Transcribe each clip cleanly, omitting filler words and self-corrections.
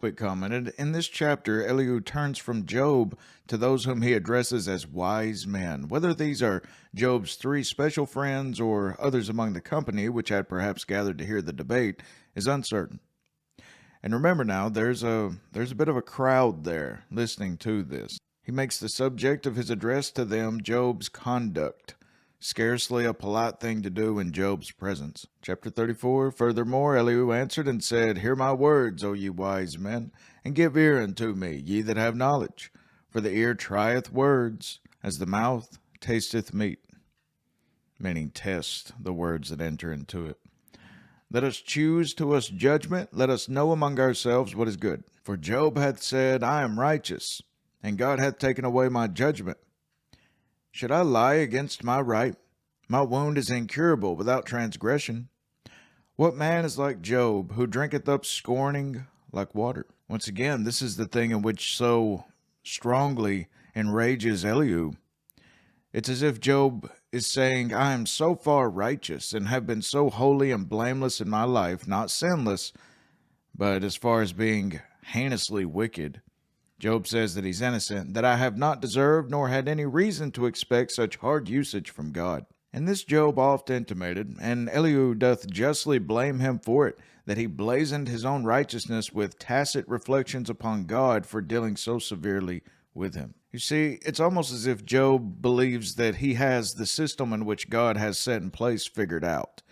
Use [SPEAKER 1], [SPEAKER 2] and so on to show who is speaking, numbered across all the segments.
[SPEAKER 1] Pulpit commented, in this chapter, Elihu turns from Job to those whom he addresses as wise men. Whether these are Job's three special friends or others among the company, which had perhaps gathered to hear the debate, is uncertain. And remember now, there's a bit of a crowd there listening to this. He makes the subject of his address to them Job's conduct. Scarcely a polite thing to do in Job's presence. Chapter 34, Furthermore, Elihu answered and said, Hear my words, O ye wise men, and give ear unto me, ye that have knowledge. For the ear trieth words, as the mouth tasteth meat. Meaning test the words that enter into it. Let us choose to us judgment, let us know among ourselves what is good. For Job hath said, I am righteous, and God hath taken away my judgment. Should I lie against my right? My wound is incurable without transgression. What man is like Job, who drinketh up scorning like water? Once again, this is the thing in which so strongly enrages Elihu. It's as if Job is saying, I am so far righteous and have been so holy and blameless in my life, not sinless, but as far as being heinously wicked. Job says that he's innocent, that I have not deserved nor had any reason to expect such hard usage from God. And this Job oft intimated, and Elihu doth justly blame him for it, that he blazoned his own righteousness with tacit reflections upon God for dealing so severely with him. You see, it's almost as if Job believes that he has the system in which God has set in place figured out.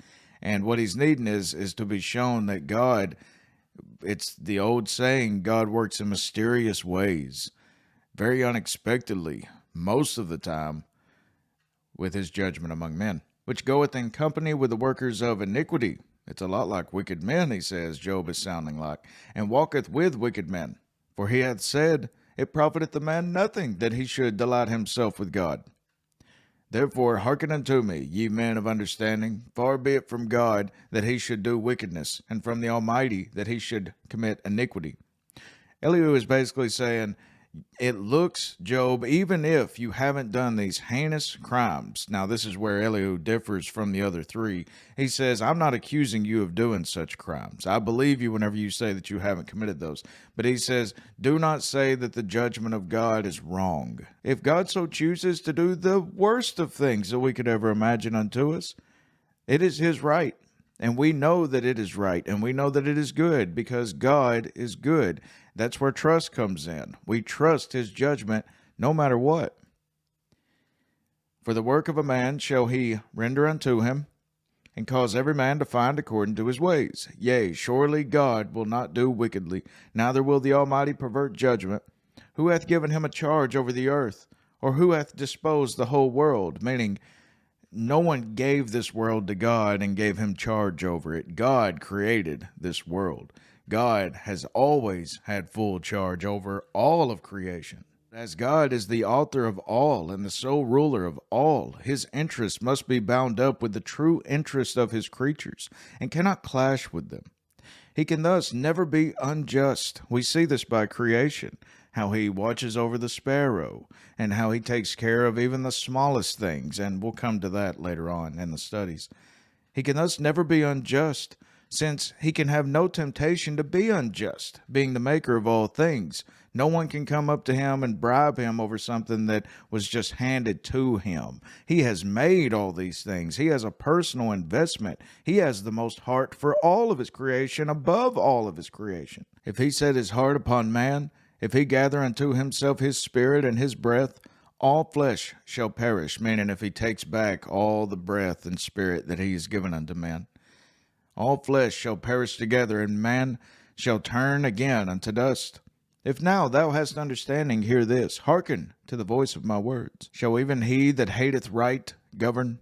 [SPEAKER 1] And what he's needing is to be shown that God, it's the old saying, God works in mysterious ways, very unexpectedly, most of the time, with his judgment among men, which goeth in company with the workers of iniquity. It's a lot like wicked men, he says, Job is sounding like, and walketh with wicked men. For he hath said, It profiteth a man nothing that he should delight himself with God. Therefore hearken unto me, ye men of understanding. Far be it from God that he should do wickedness, and from the Almighty that he should commit iniquity. Elihu is basically saying, it looks, Job, even if you haven't done these heinous crimes. Now, this is where Elihu differs from the other three. He says, I'm not accusing you of doing such crimes. I believe you whenever you say that you haven't committed those. But he says, do not say that the judgment of God is wrong. If God so chooses to do the worst of things that we could ever imagine unto us, it is his right. And we know that it is right, and we know that it is good, because God is good. That's where trust comes in. We trust his judgment no matter what. For the work of a man shall he render unto him, and cause every man to find according to his ways. Yea, surely God will not do wickedly, neither will the Almighty pervert judgment. Who hath given him a charge over the earth? Or who hath disposed the whole world? Meaning, no one gave this world to God and gave him charge over it. God created this world. God has always had full charge over all of creation. As God is the author of all and the sole ruler of all, his interests must be bound up with the true interest of his creatures and cannot clash with them. He can thus never be unjust. We see this by creation, how he watches over the sparrow, and how he takes care of even the smallest things, and we'll come to that later on in the studies. He can thus never be unjust, since he can have no temptation to be unjust, being the maker of all things. No one can come up to him and bribe him over something that was just handed to him. He has made all these things. He has a personal investment. He has the most heart for all of his creation above all of his creation. If he set his heart upon man, if he gather unto himself his spirit and his breath, all flesh shall perish, meaning if he takes back all the breath and spirit that he has given unto man. All flesh shall perish together, and man shall turn again unto dust. If now thou hast understanding, hear this. Hearken to the voice of my words. Shall even he that hateth right govern?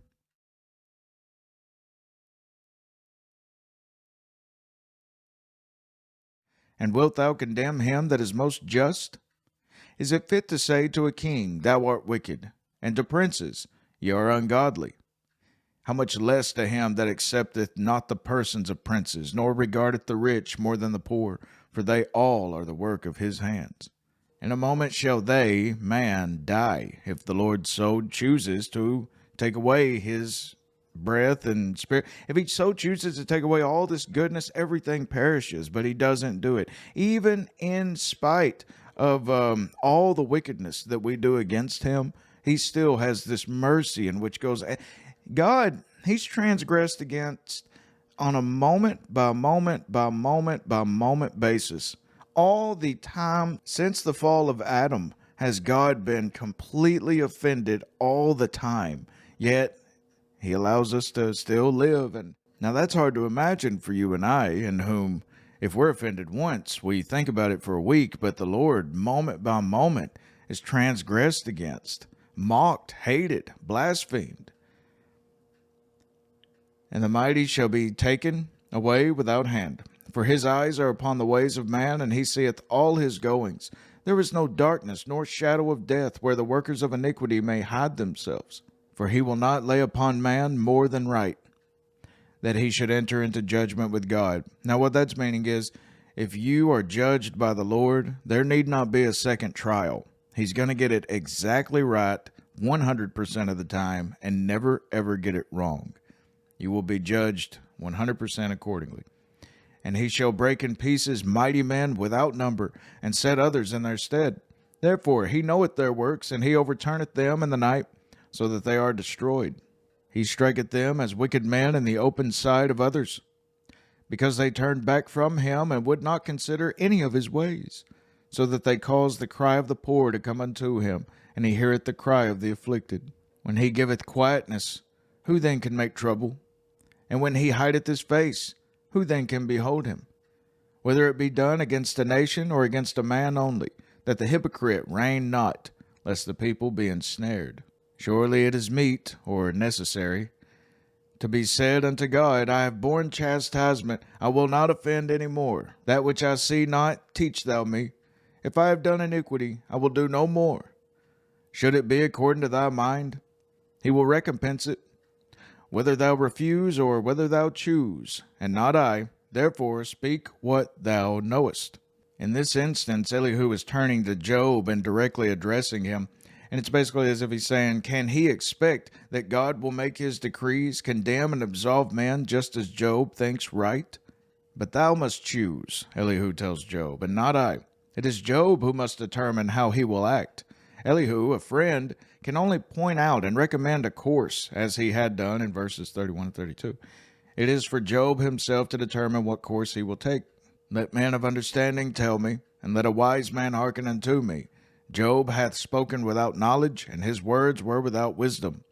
[SPEAKER 1] And wilt thou condemn him that is most just? Is it fit to say to a king, Thou art wicked, and to princes, Ye are ungodly? How much less to him that accepteth not the persons of princes, nor regardeth the rich more than the poor, for they all are the work of his hands. In a moment shall they, man, die, if the Lord so chooses to take away his breath and spirit, if he so chooses to take away all this goodness, everything perishes, but he doesn't do it. Even in spite of all the wickedness that we do against him, he still has this mercy in which goes, God, he's transgressed against on a moment by moment by moment by moment basis. All the time since the fall of Adam has God been completely offended all the time, yet he allows us to still live. And now that's hard to imagine for you and I, in whom, if we're offended once, we think about it for a week, but the Lord, moment by moment, is transgressed against, mocked, hated, blasphemed. And the mighty shall be taken away without hand. For his eyes are upon the ways of man, and he seeth all his goings. There is no darkness, nor shadow of death, where the workers of iniquity may hide themselves. For he will not lay upon man more than right, that he should enter into judgment with God. Now what that's meaning is, if you are judged by the Lord, there need not be a second trial. He's going to get it exactly right 100% of the time and never ever get it wrong. You will be judged 100% accordingly. And he shall break in pieces mighty men without number, and set others in their stead. Therefore he knoweth their works, and he overturneth them in the night, so that they are destroyed. He striketh them as wicked men in the open sight of others, because they turned back from him, and would not consider any of his ways, so that they caused the cry of the poor to come unto him, and he heareth the cry of the afflicted. When he giveth quietness, who then can make trouble? And when he hideth his face, who then can behold him? Whether it be done against a nation or against a man only, that the hypocrite reign not, lest the people be ensnared. Surely it is meet, or necessary, to be said unto God, I have borne chastisement, I will not offend any more. That which I see not, teach thou me. If I have done iniquity, I will do no more. Should it be according to thy mind, he will recompense it, whether thou refuse or whether thou choose, and not I. Therefore speak what thou knowest. In this instance, Elihu is turning to Job and directly addressing him. And it's basically as if he's saying, can he expect that God will make his decrees, condemn and absolve men just as Job thinks right? But thou must choose, Elihu tells Job, and not I. It is Job who must determine how he will act. Elihu, a friend, can only point out and recommend a course, as he had done in verses 31 and 32. It is for Job himself to determine what course he will take. Let men of understanding tell me, and let a wise man hearken unto me. Job hath spoken without knowledge, and his words were without wisdom.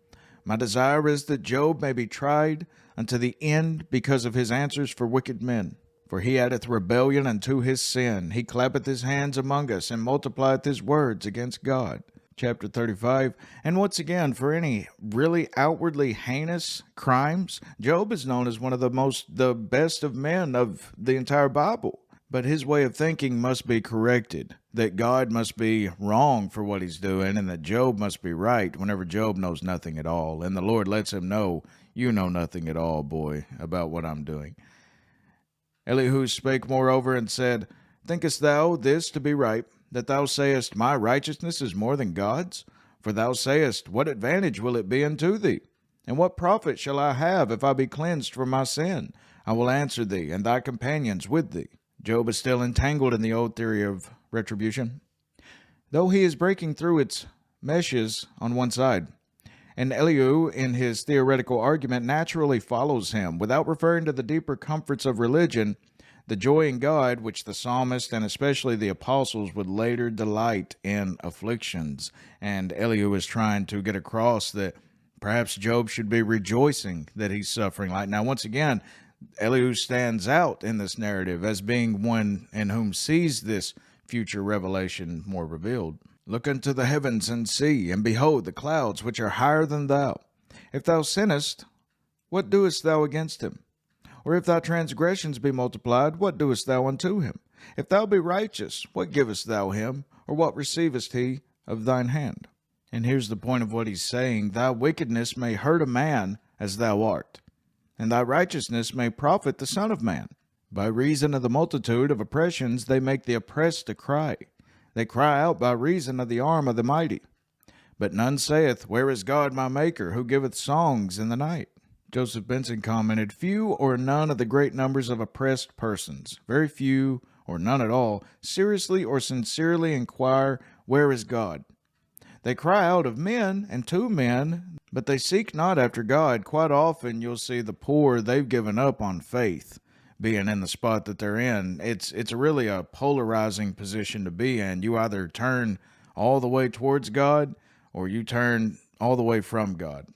[SPEAKER 1] My desire is that Job may be tried unto the end because of his answers for wicked men. For he addeth rebellion unto his sin. He clappeth his hands among us, and multiplieth his words against God. Chapter 35. And once again, for any really outwardly heinous crimes, Job is known as one of the best of men of the entire Bible. But his way of thinking must be corrected, that God must be wrong for what he's doing, and that Job must be right whenever Job knows nothing at all. And the Lord lets him know, you know nothing at all, boy, about what I'm doing. Elihu spake moreover and said, Thinkest thou this to be right, that thou sayest, My righteousness is more than God's? For thou sayest, What advantage will it be unto thee? And what profit shall I have if I be cleansed from my sin? I will answer thee, and thy companions with thee. Job is still entangled in the old theory of retribution, though he is breaking through its meshes on one side. And Elihu, in his theoretical argument, naturally follows him, without referring to the deeper comforts of religion, the joy in God, which the psalmist and especially the apostles would later delight in afflictions. And Elihu is trying to get across that perhaps Job should be rejoicing that he's suffering. Now, once again, Elihu stands out in this narrative as being one in whom sees this future revelation more revealed. Look unto the heavens and see, and behold the clouds which are higher than thou. If thou sinnest, what doest thou against him? Or if thy transgressions be multiplied, what doest thou unto him? If thou be righteous, what givest thou him? Or what receivest he of thine hand? And here's the point of what he's saying. Thy wickedness may hurt a man as thou art, and thy righteousness may profit the Son of Man. By reason of the multitude of oppressions they make the oppressed to cry. They cry out by reason of the arm of the mighty. But none saith, Where is God my Maker, who giveth songs in the night? Joseph Benson commented, "Few or none of the great numbers of oppressed persons, very few or none at all, seriously or sincerely inquire, where is God? They cry out of men and to men, but they seek not after God. Quite often you'll see the poor, they've given up on faith, being in the spot that they're in. It's really a polarizing position to be in. You either turn all the way towards God or you turn all the way from God.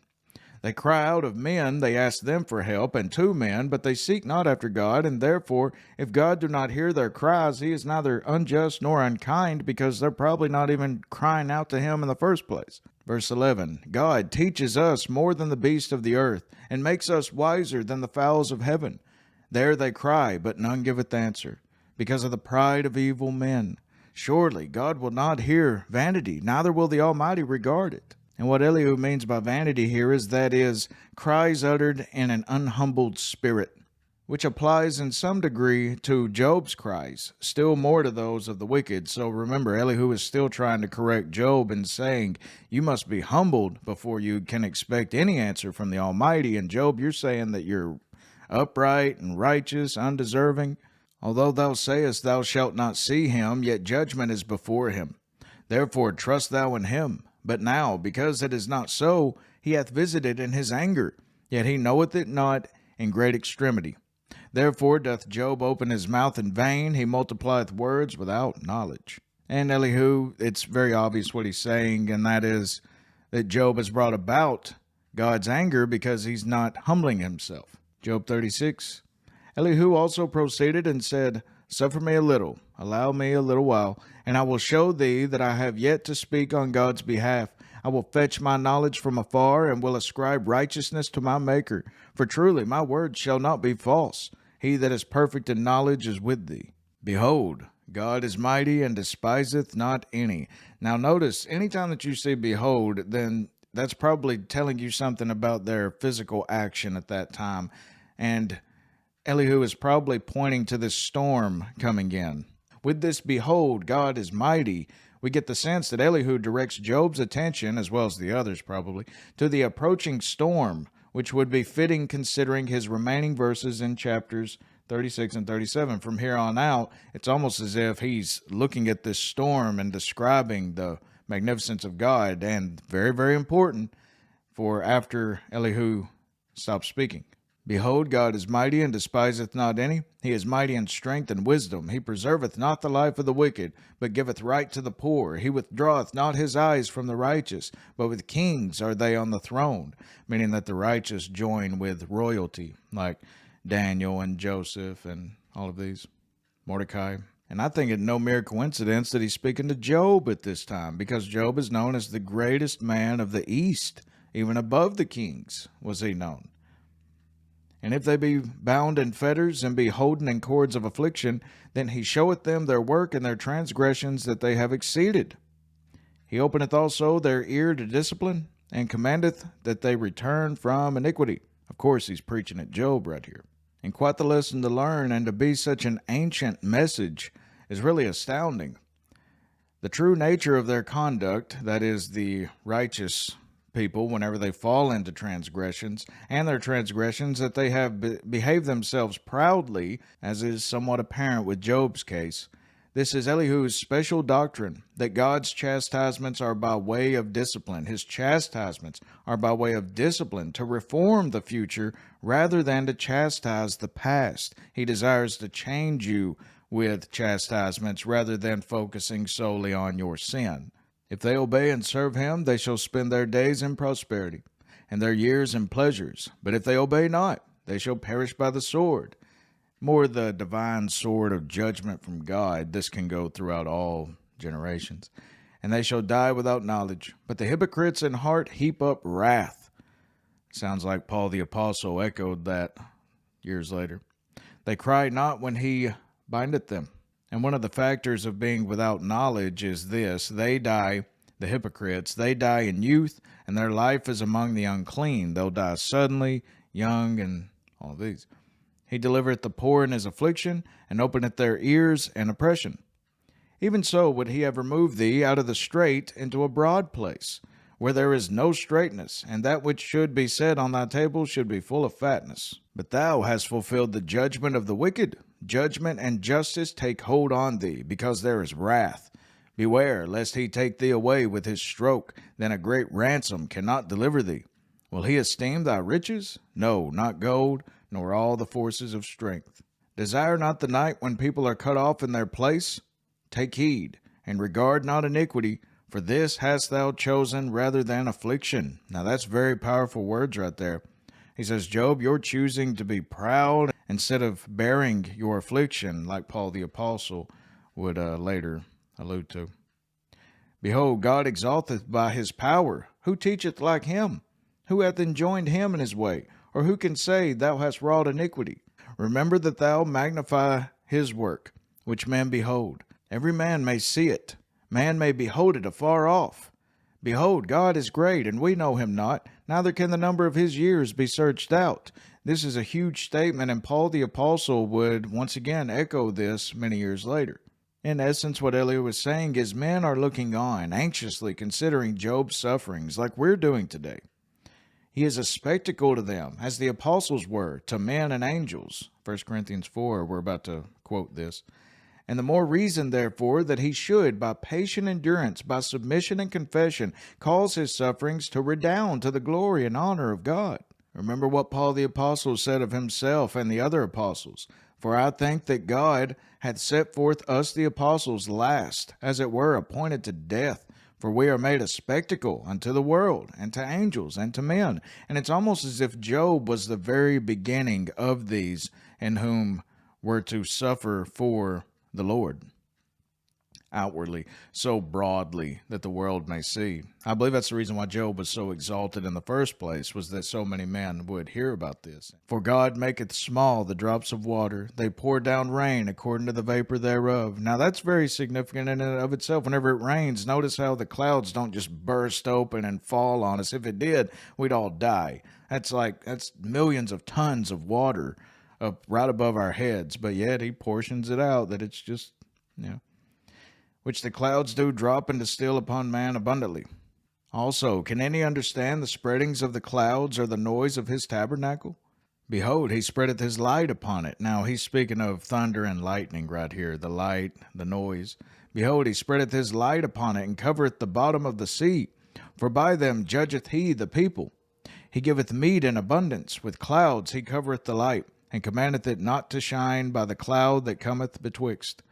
[SPEAKER 1] They cry out of men, they ask them for help, and to men, but they seek not after God, and therefore, if God do not hear their cries, he is neither unjust nor unkind, because they're probably not even crying out to him in the first place." Verse 11, "God teaches us more than the beasts of the earth, and makes us wiser than the fowls of heaven. There they cry, but none giveth answer, because of the pride of evil men. Surely God will not hear vanity, neither will the Almighty regard it." And what Elihu means by vanity here is cries uttered in an unhumbled spirit, which applies in some degree to Job's cries, still more to those of the wicked. So remember, Elihu is still trying to correct Job and saying, you must be humbled before you can expect any answer from the Almighty. And Job, you're saying that you're upright and righteous, undeserving. Although thou sayest thou shalt not see him, yet judgment is before him. Therefore trust thou in him. But now, because it is not so, he hath visited in his anger, yet he knoweth it not in great extremity. Therefore doth Job open his mouth in vain, he multiplieth words without knowledge. And Elihu, it's very obvious what he's saying, and that is that Job has brought about God's anger because he's not humbling himself. Job 36, Elihu also proceeded and said, "Suffer me a little, allow me a little while, and I will show thee that I have yet to speak on God's behalf. I will fetch my knowledge from afar, and will ascribe righteousness to my Maker. For truly my words shall not be false. He that is perfect in knowledge is with thee. Behold, God is mighty, and despiseth not any." Now notice, anytime that you see behold, then that's probably telling you something about their physical action at that time. And Elihu is probably pointing to this storm coming in. With this behold, God is mighty, we get the sense that Elihu directs Job's attention, as well as the others probably, to the approaching storm, which would be fitting considering his remaining verses in chapters 36 and 37. From here on out, it's almost as if he's looking at this storm and describing the magnificence of God, and very, very important for after Elihu stops speaking. Behold, God is mighty, and despiseth not any. He is mighty in strength and wisdom. He preserveth not the life of the wicked, but giveth right to the poor. He withdraweth not his eyes from the righteous, but with kings are they on the throne, meaning that the righteous join with royalty, like Daniel and Joseph and all of these, Mordecai. And I think it no mere coincidence that he's speaking to Job at this time, because Job is known as the greatest man of the East. Even above the kings was he known. And if they be bound in fetters, and be holden in cords of affliction, then he showeth them their work and their transgressions that they have exceeded. He openeth also their ear to discipline, and commandeth that they return from iniquity. Of course, he's preaching at Job right here. And quite the lesson to learn, and to be such an ancient message is really astounding. The true nature of their conduct, that is, the righteous people, whenever they fall into transgressions, and their transgressions, that they have behaved themselves proudly, as is somewhat apparent with Job's case. This is Elihu's special doctrine, that God's chastisements are by way of discipline. His chastisements are by way of discipline to reform the future rather than to chastise the past. He desires to change you with chastisements rather than focusing solely on your sin. If they obey and serve him, they shall spend their days in prosperity, and their years in pleasures. But if they obey not, they shall perish by the sword. More the divine sword of judgment from God. This can go throughout all generations. And they shall die without knowledge. But the hypocrites in heart heap up wrath. Sounds like Paul the Apostle echoed that years later. They cry not when he bindeth them. And one of the factors of being without knowledge is this: they die, the hypocrites, they die in youth, and their life is among the unclean. They'll die suddenly, young, and all these. He delivereth the poor in his affliction, and openeth their ears and oppression. Even so would he have removed thee out of the strait into a broad place, where there is no straightness, and that which should be set on thy table should be full of fatness. But thou hast fulfilled the judgment of the wicked. Judgment and justice take hold on thee, because there is wrath. Beware, lest he take thee away with his stroke, then a great ransom cannot deliver thee. Will he esteem thy riches? No, not gold, nor all the forces of strength. Desire not the night when people are cut off in their place. Take heed, and regard not iniquity, for this hast thou chosen rather than affliction. Now that's very powerful words right there. He says, Job, you're choosing to be proud instead of bearing your affliction, like Paul the Apostle would later allude to. Behold, God exalteth by his power. Who teacheth like him? Who hath enjoined him in his way? Or who can say, Thou hast wrought iniquity? Remember that thou magnify his work, which men behold. Every man may see it. Man may behold it afar off. Behold, God is great, and we know him not. Neither can the number of his years be searched out. This is a huge statement, and Paul the Apostle would once again echo this many years later. In essence, what Elihu was saying is men are looking on, anxiously considering Job's sufferings like we're doing today. He is a spectacle to them, as the apostles were to men and angels. 1 Corinthians 4, we're about to quote this. And the more reason, therefore, that he should, by patient endurance, by submission and confession, cause his sufferings to redound to the glory and honor of God. Remember what Paul the Apostle said of himself and the other apostles. For I think that God hath set forth us the apostles last, as it were, appointed to death. For we are made a spectacle unto the world, and to angels, and to men. And it's almost as if Job was the very beginning of these, in whom were to suffer for the Lord, outwardly, so broadly that the world may see. I believe that's the reason why Job was so exalted in the first place, was that so many men would hear about this. For God maketh small the drops of water, they pour down rain according to the vapor thereof. Now that's very significant in and of itself. Whenever it rains, notice how the clouds don't just burst open and fall on us. If it did, we'd all die. That's millions of tons of water up right above our heads, but yet he portions it out that it's just, which the clouds do drop and distill upon man abundantly. Also, can any understand the spreadings of the clouds or the noise of his tabernacle? Behold, he spreadeth his light upon it. Now he's speaking of thunder and lightning right here, the light, the noise. Behold, he spreadeth his light upon it, and covereth the bottom of the sea. For by them judgeth he the people. He giveth meat in abundance. With clouds he covereth the light, and commandeth it not to shine by the cloud that cometh betwixt.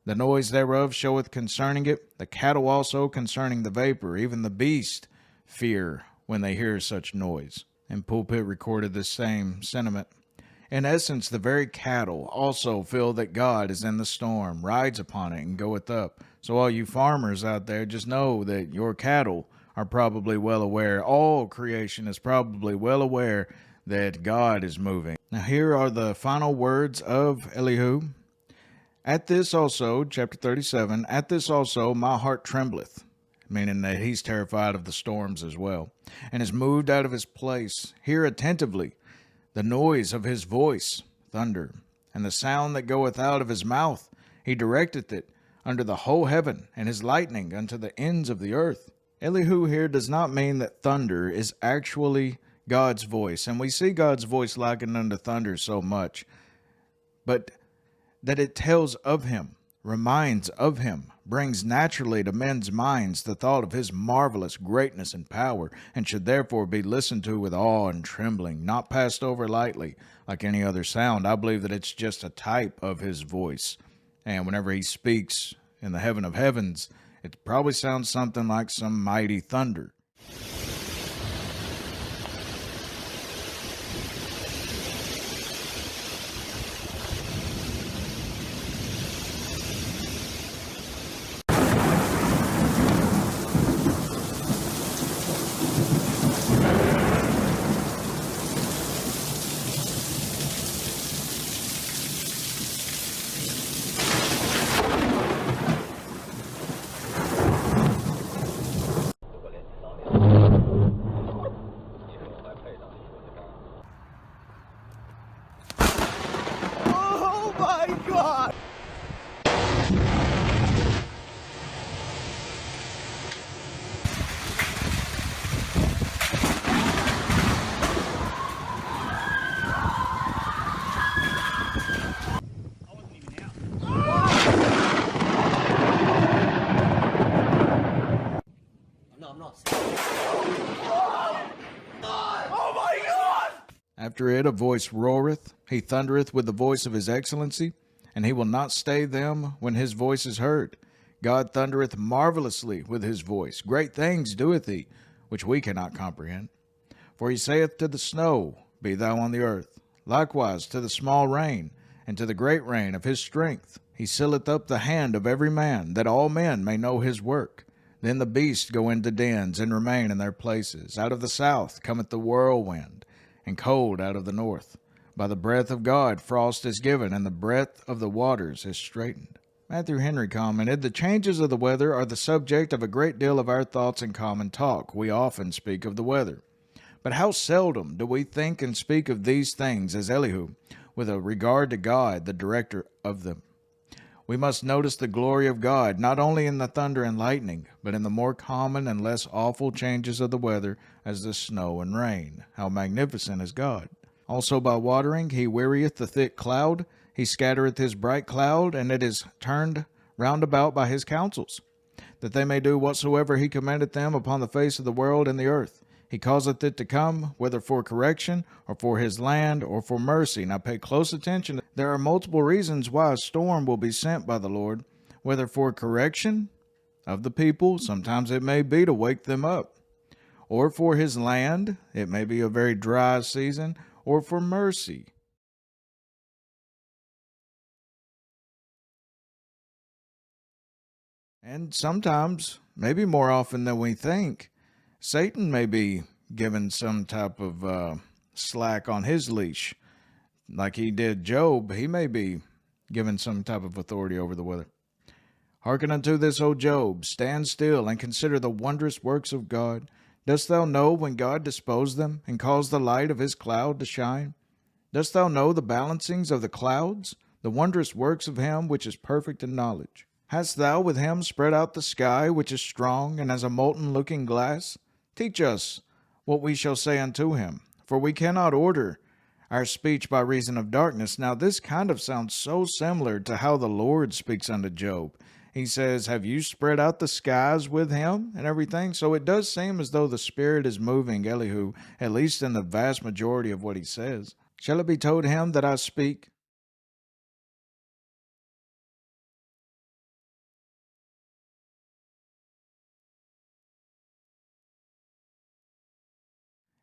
[SPEAKER 1] The noise thereof showeth concerning it, the cattle also concerning the vapor, even the beast fear when they hear such noise. And Pulpit recorded the same sentiment. In essence, the very cattle also feel that God is in the storm, rides upon it, and goeth up. So all you farmers out there, just know that your cattle are probably well aware, all creation is probably well aware that God is moving. Now here are the final words of Elihu. At this also, chapter 37, at this also my heart trembleth, meaning that he's terrified of the storms as well, and is moved out of his place. Hear attentively the noise of his voice, thunder, and the sound that goeth out of his mouth. He directeth it under the whole heaven, and his lightning unto the ends of the earth. Elihu here does not mean that thunder is actually God's voice, and we see God's voice likened unto thunder so much, but that it tells of him, reminds of him, brings naturally to men's minds the thought of his marvelous greatness and power, and should therefore be listened to with awe and trembling, not passed over lightly like any other sound. I believe that it's just a type of his voice, and whenever he speaks in the heaven of heavens, it probably sounds something like some mighty thunder. After it a voice roareth, he thundereth with the voice of his excellency, and he will not stay them when his voice is heard. God thundereth marvelously with his voice. Great things doeth he, which we cannot comprehend. For he saith to the snow, Be thou on the earth, likewise to the small rain, and to the great rain of his strength. He sealeth up the hand of every man, that all men may know his work. Then the beasts go into dens, and remain in their places. Out of the south cometh the whirlwind, and cold out of the north. By the breath of God frost is given, and the breadth of the waters is straitened. Matthew Henry commented, The changes of the weather are the subject of a great deal of our thoughts and common talk. We often speak of the weather. But how seldom do we think and speak of these things as Elihu, with a regard to God, the director of them. We must notice the glory of God, not only in the thunder and lightning, but in the more common and less awful changes of the weather, as the snow and rain. How magnificent is God! Also by watering he wearieth the thick cloud, he scattereth his bright cloud, and it is turned round about by his counsels, that they may do whatsoever he commandeth them upon the face of the world and the earth. He causeth it to come, whether for correction, or for his land, or for mercy. Now pay close attention. There are multiple reasons why a storm will be sent by the Lord, whether for correction of the people, sometimes it may be to wake them up, or for his land, it may be a very dry season, or for mercy. And sometimes, maybe more often than we think, Satan may be given some type of slack on his leash. Like he did Job, he may be given some type of authority over the weather. Hearken unto this, O Job, stand still and consider the wondrous works of God. Dost thou know when God disposed them, and caused the light of his cloud to shine? Dost thou know the balancings of the clouds, the wondrous works of him which is perfect in knowledge? Hast thou with him spread out the sky, which is strong, and as a molten looking glass? Teach us what we shall say unto him, for we cannot order our speech by reason of darkness. Now this kind of sounds so similar to how the Lord speaks unto Job. He says, have you spread out the skies with him and everything? So it does seem as though the Spirit is moving Elihu, at least in the vast majority of what he says. Shall it be told him that I speak?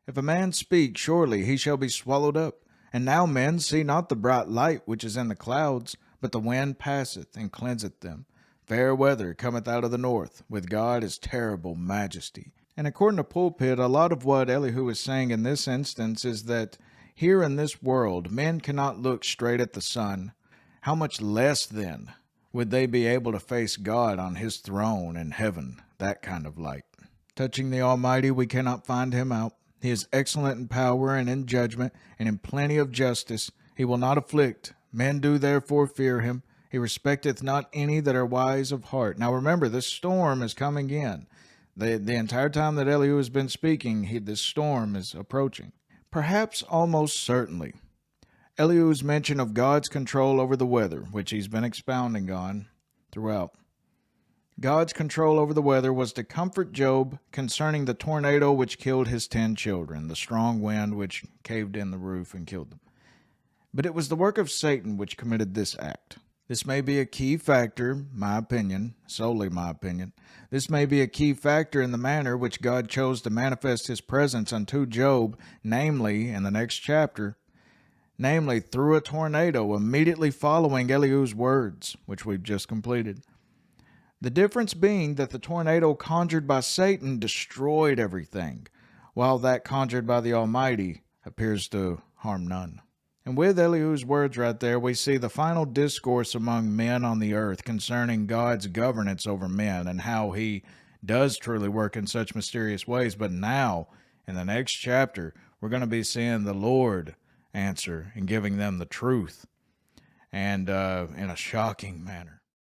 [SPEAKER 1] If a man speak, surely he shall be swallowed up. And now men see not the bright light which is in the clouds, but the wind passeth and cleanseth them. Fair weather cometh out of the north, with God is terrible majesty. And according to Pulpit, a lot of what Elihu is saying in this instance is that here in this world, men cannot look straight at the sun. How much less then would they be able to face God on his throne in heaven, that kind of light? Touching the Almighty, we cannot find him out. He is excellent in power and in judgment, and in plenty of justice. He will not afflict. Men do therefore fear him. He respecteth not any that are wise of heart. Now remember, this storm is coming in. The entire time that Elihu has been speaking, this storm is approaching. Perhaps almost certainly, Elihu's mention of God's control over the weather, which he's been expounding on throughout, God's control over the weather was to comfort Job concerning the tornado which killed his 10 children, the strong wind which caved in the roof and killed them. But it was the work of Satan which committed this act. This may be a key factor, my opinion, solely my opinion. This may be a key factor in the manner which God chose to manifest his presence unto Job, namely, in the next chapter, namely, through a tornado immediately following Elihu's words, which we've just completed. The difference being that the tornado conjured by Satan destroyed everything, while that conjured by the Almighty appears to harm none. And with Elihu's words right there, we see the final discourse among men on the earth concerning God's governance over men and how he does truly work in such mysterious ways. But now, in the next chapter, we're going to be seeing the Lord answer and giving them the truth, and in a shocking manner.